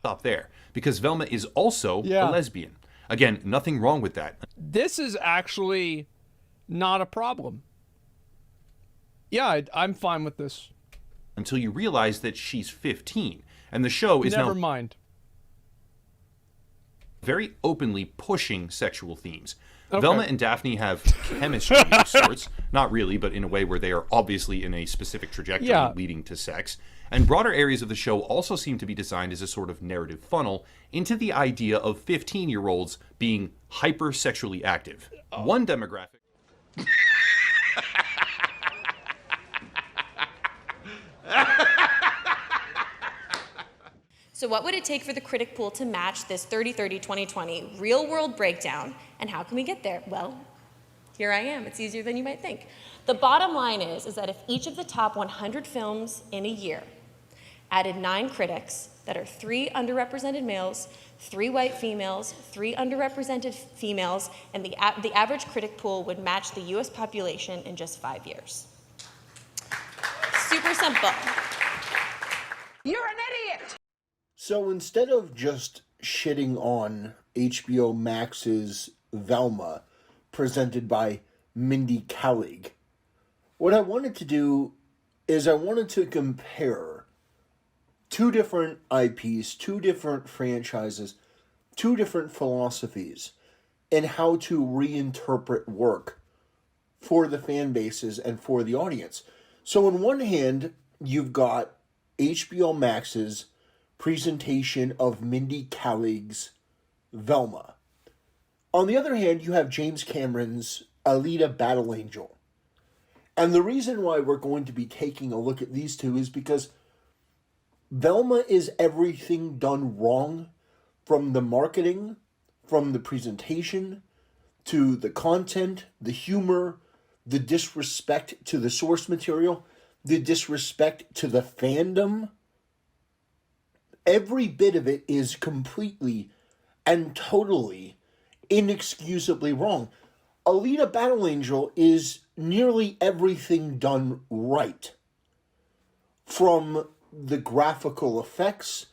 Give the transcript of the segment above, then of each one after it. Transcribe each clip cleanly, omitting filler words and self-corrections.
Stop there, because Velma is also a Yeah. lesbian. Again, nothing wrong with that. This is actually not a problem. Yeah, I'm fine with this. Until you realize that she's 15, and the show is Never now mind. very openly pushing sexual themes. Okay. Velma and Daphne have chemistry of sorts, not really, but in a way where they are obviously in a specific trajectory leading to sex. And broader areas of the show also seem to be designed as a sort of narrative funnel into the idea of 15-year-olds being hyper-sexually active. One demographic... So what would it take for the critic pool to match this 30-30-2020 real-world breakdown, and how can we get there? Well, here I am. It's easier than you might think. The bottom line is that if each of the top 100 films in a year added 9 critics that are 3 underrepresented males, 3 white females, 3 underrepresented females, and the average critic pool would match the US population in just 5 years. Super simple. You're an idiot! So instead of just shitting on HBO Max's Velma, presented by Mindy Kaling, what I wanted to do is I wanted to compare 2 different IPs, 2 different franchises, 2 different philosophies, and how to reinterpret work for the fan bases and for the audience. So on one hand, you've got HBO Max's presentation of Mindy Kaling's Velma. On the other hand, you have James Cameron's Alita Battle Angel. And the reason why we're going to be taking a look at these two is because Velma is everything done wrong, from the marketing, from the presentation, to the content, the humor, the disrespect to the source material, the disrespect to the fandom. Every bit of it is completely and totally inexcusably wrong. Alita Battle Angel is nearly everything done right. From the graphical effects,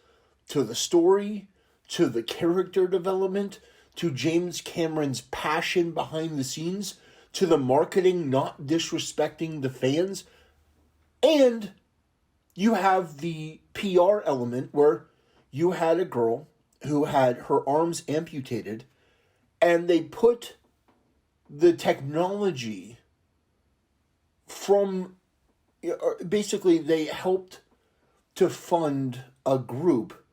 to the story, to the character development, to James Cameron's passion behind the scenes, to the marketing not disrespecting the fans. And you have the PR element where you had a girl who had her arms amputated, and they put the technology from, basically they helped to fund a group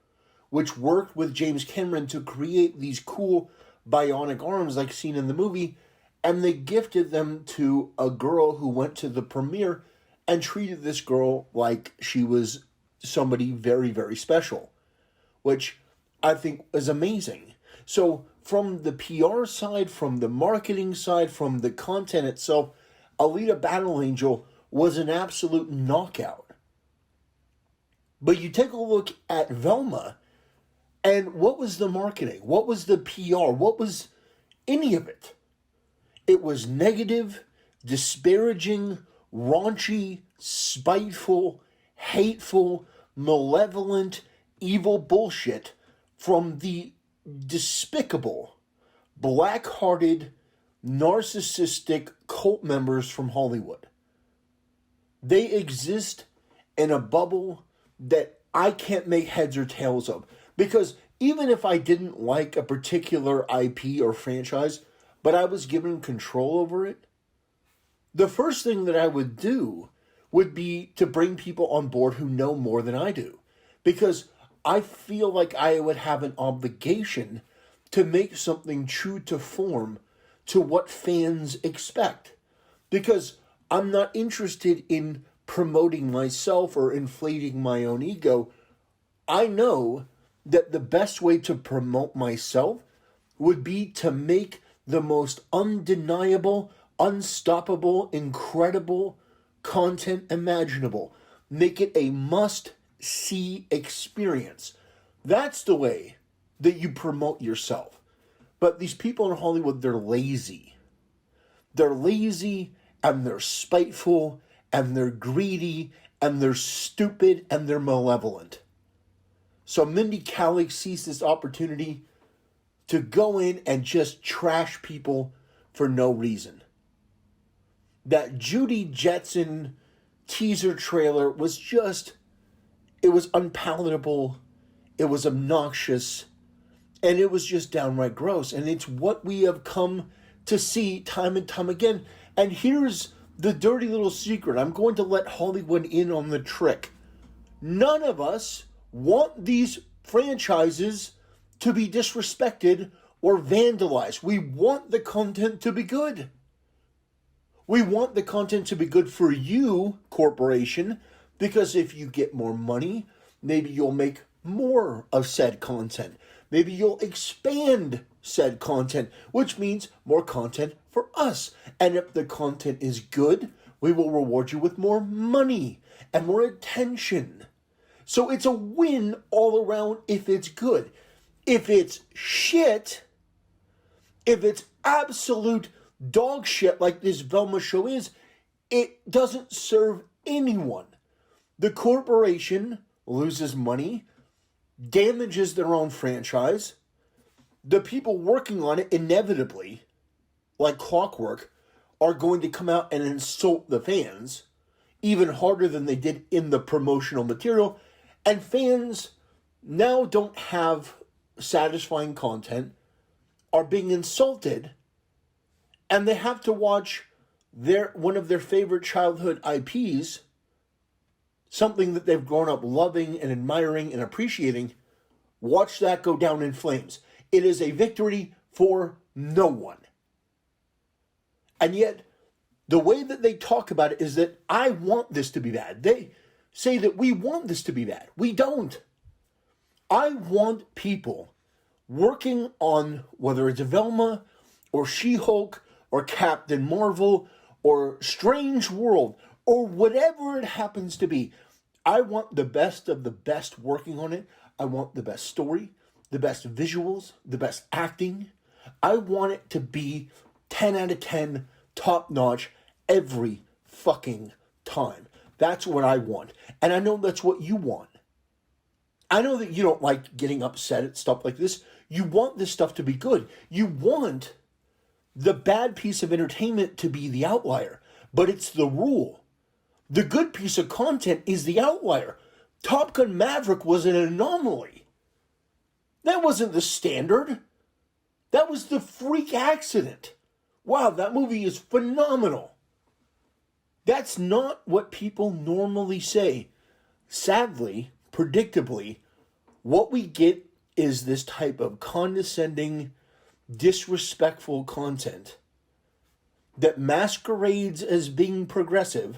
which worked with James Cameron to create these cool bionic arms like seen in the movie, and they gifted them to a girl who went to the premiere and treated this girl like she was somebody very, very special, which I think is amazing. So from the PR side, from the marketing side, from the content itself, Alita Battle Angel was an absolute knockout. But you take a look at Velma, and what was the marketing? What was the PR? What was any of it? It was negative, disparaging, raunchy, spiteful, hateful, malevolent, evil bullshit from the despicable, black-hearted, narcissistic cult members from Hollywood. They exist in a bubble that I can't make heads or tails of. Because even if I didn't like a particular IP or franchise, but I was given control over it, the first thing that I would do would be to bring people on board who know more than I do. Because I feel like I would have an obligation to make something true to form to what fans expect. Because I'm not interested in promoting myself or inflating my own ego. I know that the best way to promote myself would be to make the most undeniable, unstoppable, incredible content imaginable. Make it a must-see experience. That's the way that you promote yourself. But these people in Hollywood, they're lazy. They're lazy, and they're spiteful, and they're greedy, and they're stupid, and they're malevolent. So Mindy Kaling sees this opportunity to go in and just trash people for no reason. That Judy Jetson teaser trailer was just, it was unpalatable, it was obnoxious, and it was just downright gross. And it's what we have come to see time and time again. And here's the dirty little secret. I'm going to let Hollywood in on the trick. None of us want these franchises to be disrespected or vandalized. We want the content to be good. We want the content to be good for you, corporation, because if you get more money, maybe you'll make more of said content. Maybe you'll expand said content, which means more content for us. And if the content is good, we will reward you with more money and more attention. So it's a win all around if it's good. If it's shit, if it's absolute dog shit like this Velma show is, it doesn't serve anyone. The corporation loses money, damages their own franchise. The people working on it inevitably, like clockwork, are going to come out and insult the fans even harder than they did in the promotional material. And fans now don't have satisfying content, are being insulted, and they have to watch one of their favorite childhood IPs, something that they've grown up loving and admiring and appreciating, watch that go down in flames. It is a victory for no one. And yet, the way that they talk about it is that I want this to be bad. They say that we want this to be bad. We don't. I want people working on, whether it's Velma or She-Hulk or Captain Marvel or Strange World or whatever it happens to be. I want the best of the best working on it. I want the best story, the best visuals, the best acting. I want it to be 10 out of 10, top notch, every fucking time. That's what I want. And I know that's what you want. I know that you don't like getting upset at stuff like this. You want this stuff to be good. You want the bad piece of entertainment to be the outlier. But it's the rule. The good piece of content is the outlier. Top Gun Maverick was an anomaly. That wasn't the standard. That was the freak accident. Wow, that movie is phenomenal. That's not what people normally say. Sadly, predictably, what we get is this type of condescending, disrespectful content that masquerades as being progressive,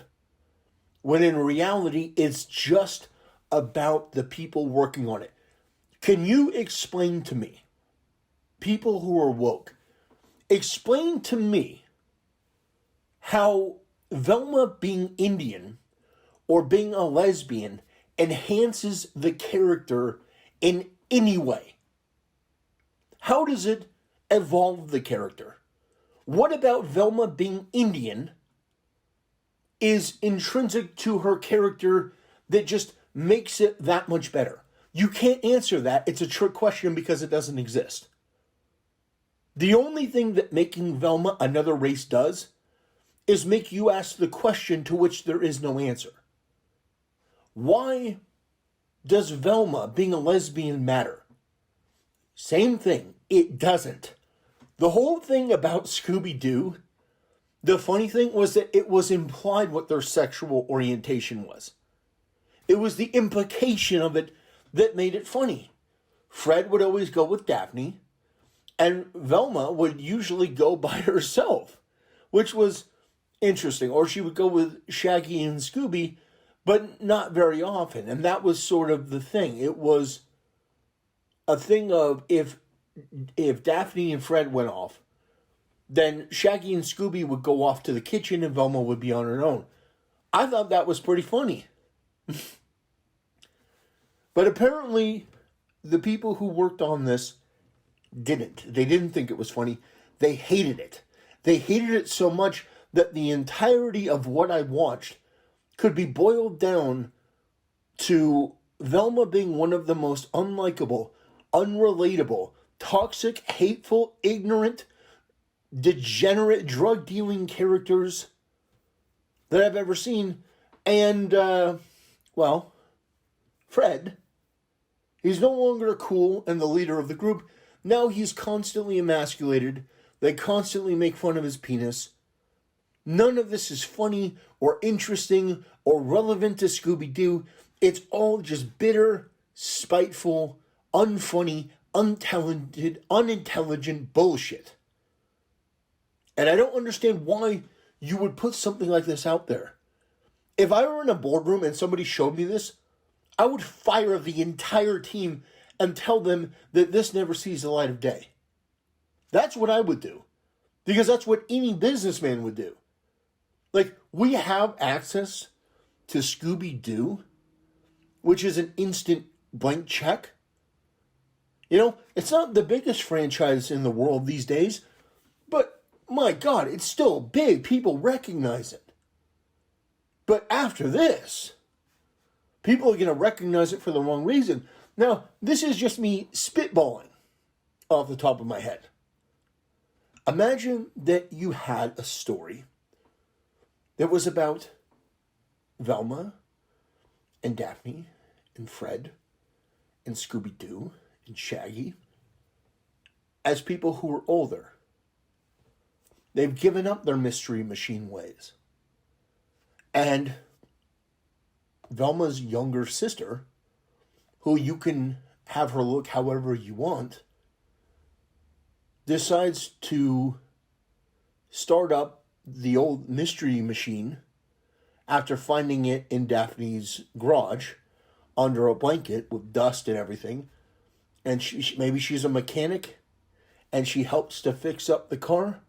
when in reality it's just about the people working on it. Can you explain to me, people who are woke, explain to me how Velma being Indian or being a lesbian enhances the character in any way? How does it evolve the character? What about Velma being Indian is intrinsic to her character that just makes it that much better? You can't answer that. It's a trick question because it doesn't exist. The only thing that making Velma another race does is make you ask the question to which there is no answer. Why does Velma being a lesbian matter? Same thing. It doesn't. The whole thing about Scooby-Doo, the funny thing was that it was implied what their sexual orientation was. It was the implication of it that made it funny. Fred would always go with Daphne, and Velma would usually go by herself, which was interesting. Or she would go with Shaggy and Scooby, but not very often. And that was sort of the thing. It was a thing of if Daphne and Fred went off, then Shaggy and Scooby would go off to the kitchen and Velma would be on her own. I thought that was pretty funny. But apparently, the people who worked on this didn't. They didn't think it was funny. They hated it. They hated it so much that the entirety of what I watched could be boiled down to Velma being one of the most unlikable, unrelatable, toxic, hateful, ignorant, degenerate, drug-dealing characters that I've ever seen. And, well, Fred, he's no longer cool and the leader of the group. Now he's constantly emasculated. They constantly make fun of his penis. None of this is funny or interesting or relevant to Scooby-Doo. It's all just bitter, spiteful, unfunny, untalented, unintelligent bullshit. And I don't understand why you would put something like this out there. If I were in a boardroom and somebody showed me this, I would fire the entire team and tell them that this never sees the light of day. That's what I would do. Because that's what any businessman would do. Like, we have access to Scooby-Doo, which is an instant blank check. You know, it's not the biggest franchise in the world these days, but my God, it's still big. People recognize it. But after this, people are going to recognize it for the wrong reason. Now, this is just me spitballing off the top of my head. Imagine that you had a story that was about Velma and Daphne and Fred and Scooby-Doo and Shaggy as people who are older. They've given up their mystery machine ways. And Velma's younger sister, who you can have her look however you want, decides to start up the old mystery machine after finding it in Daphne's garage under a blanket with dust and everything. And maybe she's a mechanic and she helps to fix up the car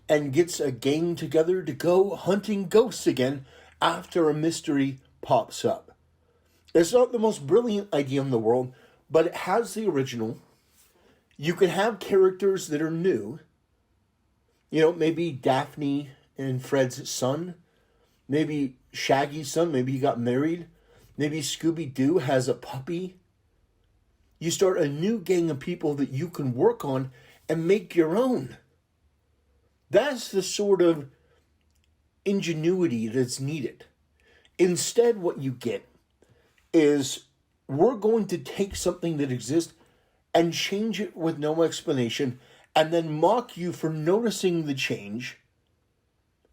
and gets a gang together to go hunting ghosts again after a mystery pops up. It's not the most brilliant idea in the world, but it has the original. You can have characters that are new. You know, maybe Daphne and Fred's son. Maybe Shaggy's son. Maybe he got married. Maybe Scooby-Doo has a puppy. You start a new gang of people that you can work on and make your own. That's the sort of ingenuity that's needed. Instead, what you get is we're going to take something that exists and change it with no explanation and then mock you for noticing the change.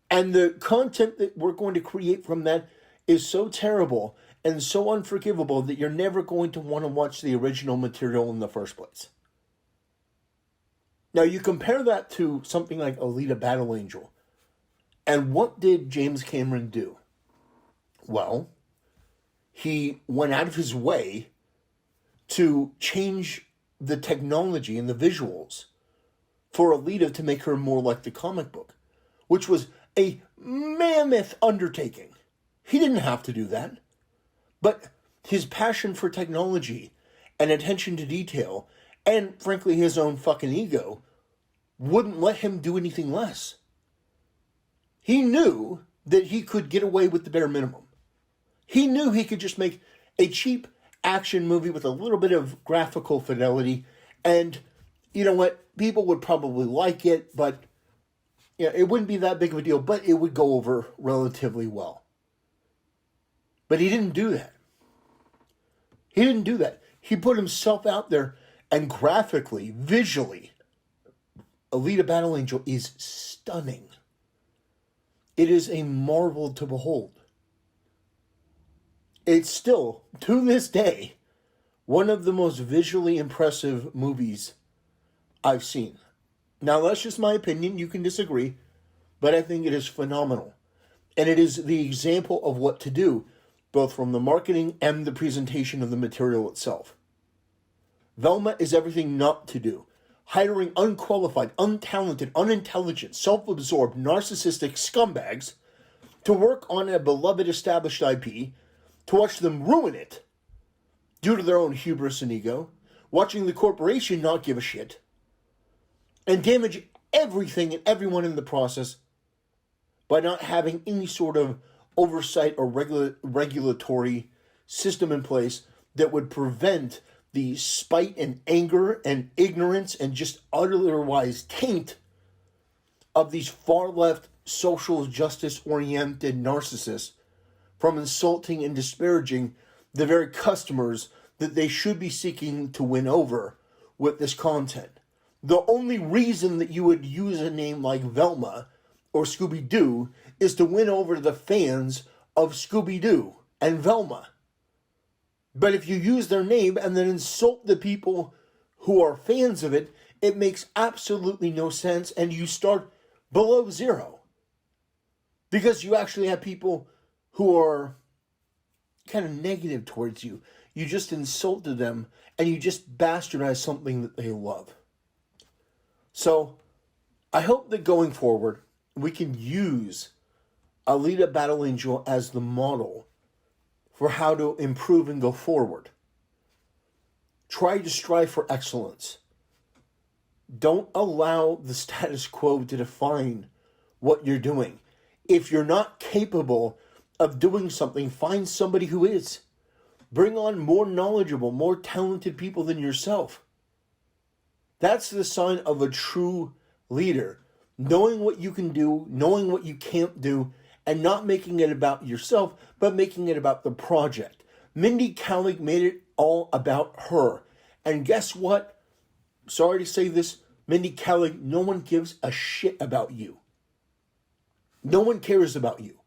And the content that we're going to create from that is so terrible and so unforgivable that you're never going to want to watch the original material in the first place. Now, you compare that to something like Alita Battle Angel. And what did James Cameron do? Well, he went out of his way to change the technology and the visuals for Alita to make her more like the comic book, which was a mammoth undertaking. He didn't have to do that. But his passion for technology and attention to detail, and frankly his own fucking ego, wouldn't let him do anything less. He knew that he could get away with the bare minimum. He knew he could just make a cheap action movie with a little bit of graphical fidelity, and you know what? People would probably like it, but you know, it wouldn't be that big of a deal, but it would go over relatively well. But he didn't do that. He didn't do that. He put himself out there, and graphically, visually, Alita Battle Angel is stunning. It is a marvel to behold. It's still, to this day, one of the most visually impressive movies I've seen. Now, that's just my opinion. You can disagree, but I think it is phenomenal. And it is the example of what to do, both from the marketing and the presentation of the material itself. Velma is everything not to do. Hiring unqualified, untalented, unintelligent, self-absorbed, narcissistic scumbags to work on a beloved established IP, to watch them ruin it due to their own hubris and ego, watching the corporation not give a shit, and damage everything and everyone in the process by not having any sort of oversight or regulatory system in place that would prevent the spite and anger and ignorance and just otherwise taint of these far-left, social justice-oriented narcissists from insulting and disparaging the very customers that they should be seeking to win over with this content. The only reason that you would use a name like Velma or Scooby-Doo is to win over the fans of Scooby-Doo and Velma. But if you use their name and then insult the people who are fans of it, it makes absolutely no sense, and you start below zero. Because you actually have people who are kind of negative towards you. You just insulted them, and you just bastardized something that they love. So, I hope that going forward, we can use Alita Battle Angel as the model for how to improve and go forward. Try to strive for excellence. Don't allow the status quo to define what you're doing. If you're not capable of doing something, find somebody who is. Bring on more knowledgeable, more talented people than yourself. That's the sign of a true leader. Knowing what you can do, knowing what you can't do, and not making it about yourself, but making it about the project. Mindy Kaling made it all about her. And guess what? Sorry to say this, Mindy Kaling, no one gives a shit about you. No one cares about you.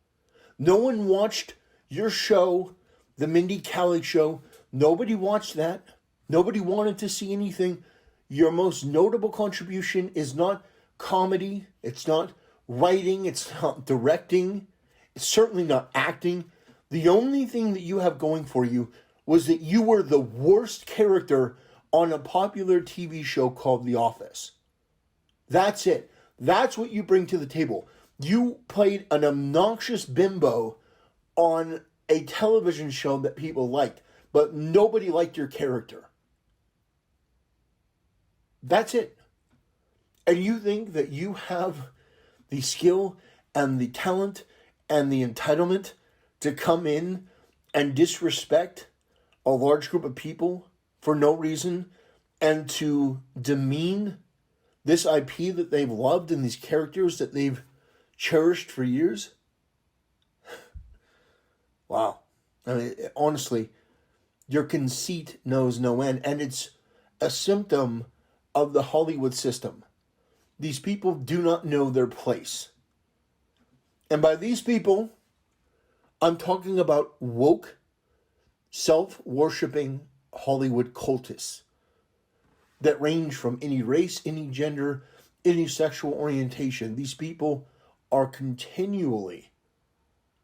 No one watched your show, the Mindy Kaling show. Nobody watched that. Nobody wanted to see anything. Your most notable contribution is not comedy. It's not writing. It's not directing. It's certainly not acting. The only thing that you have going for you was that you were the worst character on a popular TV show called The Office. That's it. That's what you bring to the table. You played an obnoxious bimbo on a television show that people liked, but nobody liked your character. That's it. And you think that you have the skill and the talent and the entitlement to come in and disrespect a large group of people for no reason and to demean this IP that they've loved and these characters that they've cherished for years? Wow. I mean, honestly, your conceit knows no end, and it's a symptom of the Hollywood system. These people do not know their place. And by these people, I'm talking about woke, self-worshipping Hollywood cultists that range from any race, any gender, any sexual orientation. These people are continually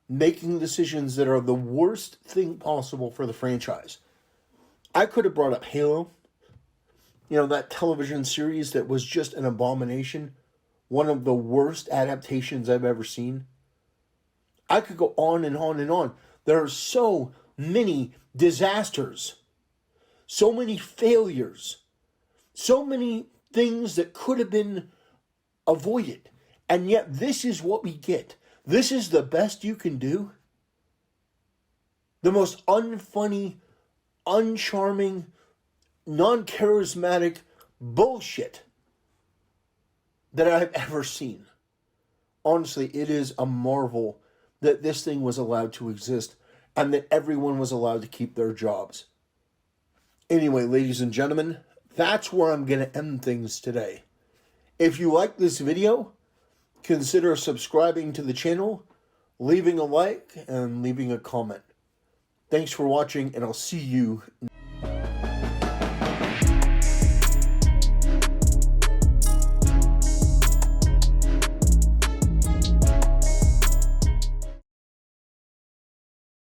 making decisions that are the worst thing possible for the franchise. I could have brought up Halo, that television series that was just an abomination, one of the worst adaptations I've ever seen. I could go on and on and on. There are so many disasters, so many failures, so many things that could have been avoided. And yet this is what we get. This is the best you can do. The most unfunny, uncharming, non-charismatic bullshit that I've ever seen. Honestly, it is a marvel that this thing was allowed to exist and that everyone was allowed to keep their jobs. Anyway, ladies and gentlemen, that's where I'm going to end things today. If you like this video, consider subscribing to the channel, leaving a like, and leaving a comment. Thanks for watching, and I'll see you